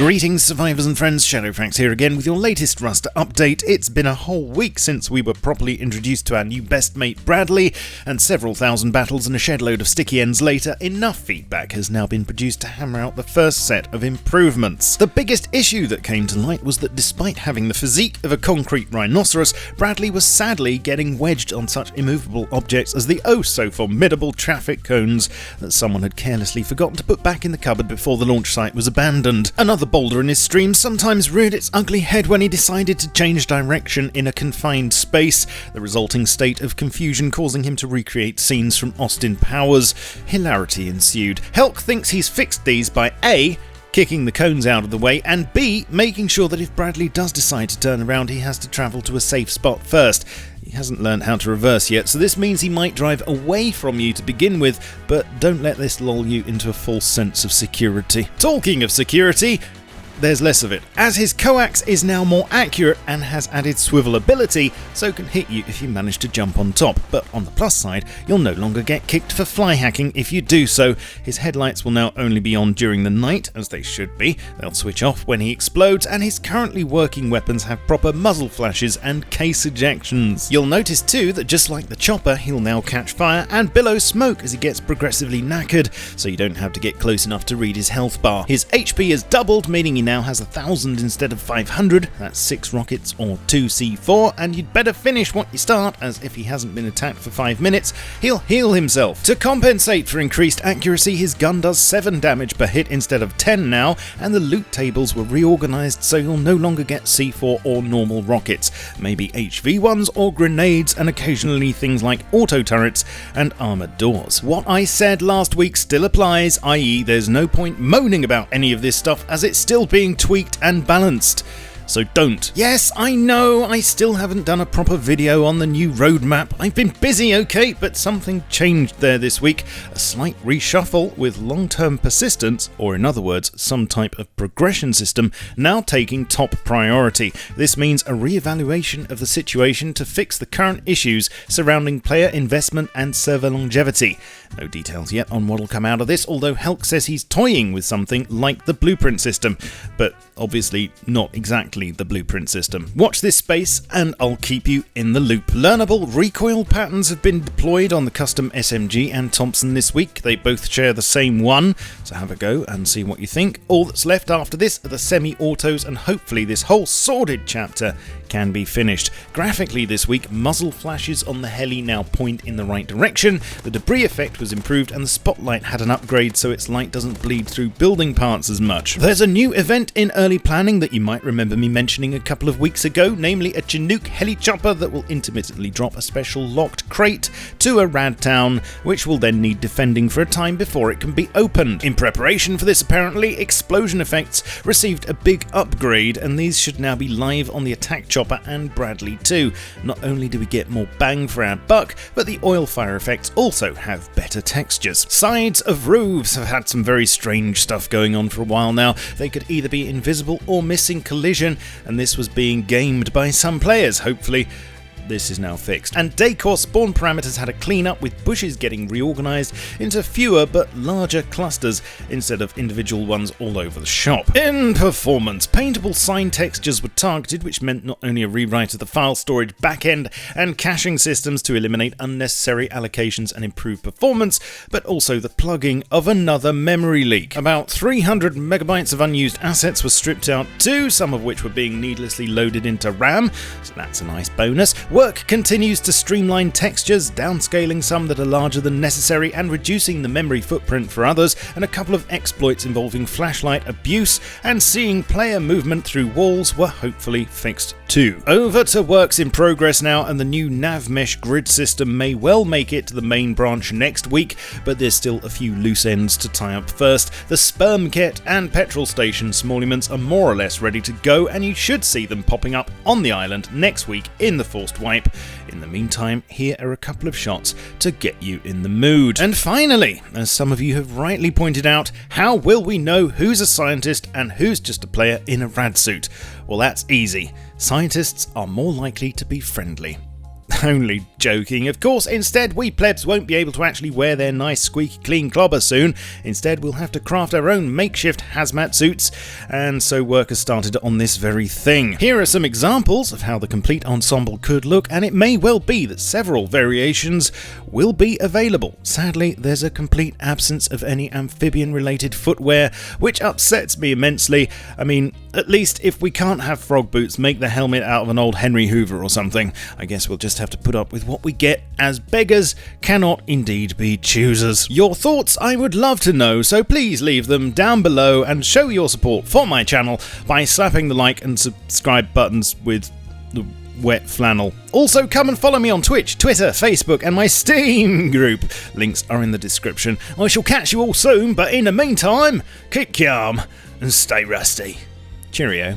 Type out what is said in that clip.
Greetings survivors and friends, SHADOWFRAX here again with your latest Rust update. It's been a whole week since we were properly introduced to our new best mate Bradley, and several thousand battles and a shed load of sticky ends later, enough feedback has now been produced to hammer out the first set of improvements. The biggest issue that came to light was that despite having the physique of a concrete rhinoceros, Bradley was sadly getting wedged on such immovable objects as the oh so formidable traffic cones that someone had carelessly forgotten to put back in the cupboard before the launch site was abandoned. Another boulder in his stream sometimes reared its ugly head when he decided to change direction in a confined space, the resulting state of confusion causing him to recreate scenes from Austin Powers. Hilarity ensued. Helk thinks he's fixed these by A, kicking the cones out of the way, and B, making sure that if Bradley does decide to turn around, he has to travel to a safe spot first. He hasn't learned how to reverse yet, so this means he might drive away from you to begin with, but don't let this lull you into a false sense of security. Talking of security, there's less of it, as his coax is now more accurate and has added swivel ability, so can hit you if you manage to jump on top. But on the plus side, you'll no longer get kicked for fly hacking if you do so. His headlights will now only be on during the night, as they should be. They'll switch off when he explodes, and his currently working weapons have proper muzzle flashes and case ejections. You'll notice too that just like the chopper, he'll now catch fire and billow smoke as he gets progressively knackered, so you don't have to get close enough to read his health bar. His HP has doubled, meaning he now has 1,000 instead of 500, that's 6 rockets or 2 C4, and you'd better finish what you start, as if he hasn't been attacked for 5 minutes, he'll heal himself. To compensate for increased accuracy, his gun does 7 damage per hit instead of 10 now, and the loot tables were reorganised so you'll no longer get C4 or normal rockets, maybe HV ones or grenades, and occasionally things like auto turrets and armoured doors. What I said last week still applies, i.e. there's no point moaning about any of this stuff as it's still being tweaked and balanced. So don't. Yes, I know, I still haven't done a proper video on the new roadmap. I've been busy, okay, but something changed there this week. A slight reshuffle with long-term persistence, or in other words, some type of progression system, now taking top priority. This means a re-evaluation of the situation to fix the current issues surrounding player investment and server longevity. No details yet on what'll come out of this, although Helk says he's toying with something like the blueprint system, but obviously not exactly the blueprint system. Watch this space and I'll keep you in the loop. Learnable recoil patterns have been deployed on the custom SMG and Thompson this week. They both share the same one, so have a go and see what you think. All that's left after this are the semi-autos, and hopefully this whole sordid chapter can be finished. Graphically this week, muzzle flashes on the heli now point in the right direction, the debris effect was improved, and the spotlight had an upgrade so its light doesn't bleed through building parts as much. There's a new event in early planning that you might remember me mentioning a couple of weeks ago, namely a Chinook heli chopper that will intermittently drop a special locked crate to a RAD town, which will then need defending for a time before it can be opened. In preparation for this, apparently, explosion effects received a big upgrade, and these should now be live on the attack chopper and Bradley too. Not only do we get more bang for our buck, but the oil fire effects also have better textures. Sides of roofs have had some very strange stuff going on for a while now. They could either be invisible or missing collision, and this was being gamed by some players. Hopefully this is now fixed. And decor spawn parameters had a clean up, with bushes getting reorganised into fewer but larger clusters instead of individual ones all over the shop. In performance, paintable sign textures were targeted, which meant not only a rewrite of the file storage backend and caching systems to eliminate unnecessary allocations and improve performance, but also the plugging of another memory leak. About 300 megabytes of unused assets were stripped out too, some of which were being needlessly loaded into RAM, so that's a nice bonus. Work continues to streamline textures, downscaling some that are larger than necessary and reducing the memory footprint for others, and a couple of exploits involving flashlight abuse and seeing player movement through walls were hopefully fixed too. Over to works in progress now, and the new nav mesh grid system may well make it to the main branch next week, but there's still a few loose ends to tie up first. The sperm kit and petrol station smallyments are more or less ready to go, and you should see them popping up on the island next week in the forced wipe. In the meantime, here are a couple of shots to get you in the mood. And finally, as some of you have rightly pointed out, how will we know who's a scientist and who's just a player in a RAD suit? Well, that's easy. Scientists are more likely to be friendly. Only Joking, of course. Instead, we plebs won't be able to actually wear their nice squeaky clean clobber soon. Instead, we'll have to craft our own makeshift hazmat suits, and so work has started on this very thing. Here are some examples of how the complete ensemble could look, and it may well be that several variations will be available. Sadly, there's a complete absence of any amphibian-related footwear, which upsets me immensely. I mean, at least if we can't have frog boots, make the helmet out of an old Henry Hoover or something. I guess we'll just have to put up with what we get, as beggars cannot indeed be choosers. Your thoughts I would love to know, so please leave them down below and show your support for my channel by slapping the like and subscribe buttons with the wet flannel. Also, come and follow me on Twitch, Twitter, Facebook, and my Steam group. Links are in the description. I shall catch you all soon, but in the meantime, keep calm and stay rusty. Cheerio.